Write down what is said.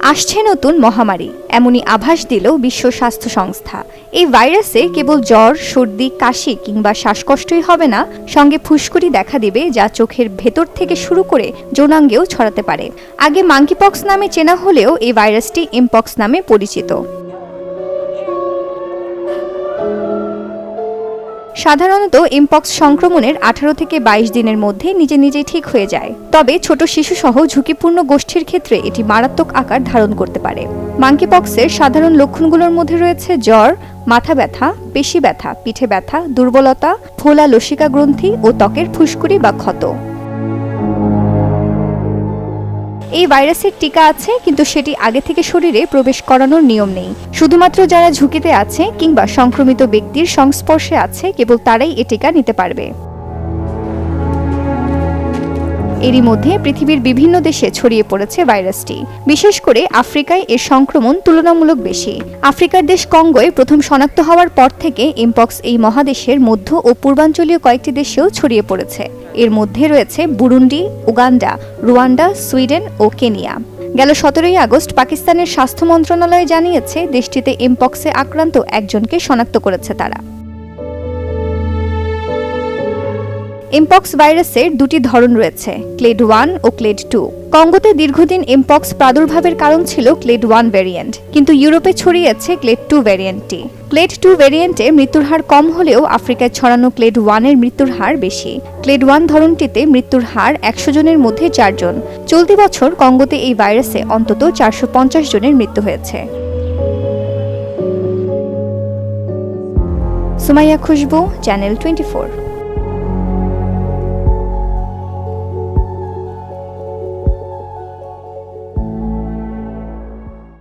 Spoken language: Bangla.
আসছে নতুন মহামারী, এমনই আভাস দিল বিশ্ব স্বাস্থ্য সংস্থা। এই ভাইরাসে কেবল জ্বর, সর্দি, কাশি কিংবা শ্বাসকষ্টই হবে না, সঙ্গে ফুসকুড়ি দেখা দিবে, যা চোখের ভেতর থেকে শুরু করে যৌনাঙ্গেও ছড়াতে পারে। আগে মাঙ্কিপক্স নামে চেনা হলেও এই ভাইরাসটি এমপক্স নামে পরিচিত। সাধারণত এমপক্স সংক্রমণের 18 থেকে 22 দিনের মধ্যে নিজেই ঠিক হয়ে যায়। তবে ছোট শিশুসহ ঝুঁকিপূর্ণ গোষ্ঠীর ক্ষেত্রে এটি মারাত্মক আকার ধারণ করতে পারে। মাঙ্কিপক্সের সাধারণ লক্ষণগুলোর মধ্যে রয়েছে জ্বর, মাথা ব্যথা, পেশি ব্যথা, পিঠে ব্যথা, দুর্বলতা, ফোলা লসিকা গ্রন্থি ও ত্বকের ফুসকুড়ি বা ক্ষত। এই ভাইরাসের টিকা আছে, কিন্তু সেটি আগে থেকে শরীরে প্রবেশ করানোর নিয়ম নেই। শুধুমাত্র যারা ঝুঁকিতে আছে কিংবা সংক্রমিত ব্যক্তির সংস্পর্শে আছে, কেবল তারাই এ টিকা নিতে পারবে। এরই মধ্যে পৃথিবীর বিভিন্ন দেশে ছড়িয়ে পড়েছে ভাইরাসটি। বিশেষ করে আফ্রিকায় এর সংক্রমণ তুলনামূলক বেশি। আফ্রিকার দেশ কঙ্গোয় প্রথম শনাক্ত হওয়ার পর থেকে এমপক্স এই মহাদেশের মধ্য ও পূর্বাঞ্চলীয় কয়েকটি দেশেও ছড়িয়ে পড়েছে। এর মধ্যে রয়েছে বুরুন্ডি, উগান্ডা, রুয়ান্ডা, সুইডেন ও কেনিয়া। গেল 17 আগস্ট পাকিস্তানের স্বাস্থ্য মন্ত্রণালয় জানিয়েছে, দেশটিতে এমপক্সে আক্রান্ত একজনকে শনাক্ত করেছে তারা। এমপক্স ভাইরাসের দুটি ধরন রয়েছে, ক্লেড 1 ও ক্লেড 2। কঙ্গোতে দীর্ঘদিন এমপক্স প্রাদুর্ভাবের কারণ ছিল ক্লেড 1 ভ্যারিয়েন্ট, কিন্তু ইউরোপে ছড়িয়েছে ক্লেড 2 ভ্যারিয়েন্টটি। ক্লেড 2 ভ্যারিয়েন্টে মৃত্যুর হার কম হলেও আফ্রিকায় ছড়ানো ক্লেড 1 এর মৃত্যুর হার বেশি। ক্লেড 1 ধরনটিতে মৃত্যুর হার 100 জনের মধ্যে 4 জন। চলতি বছর কঙ্গোতে এই ভাইরাসে অন্তত 450 জনের মৃত্যু হয়েছে। সুমাইয়া খুশবু, চ্যানেল 24।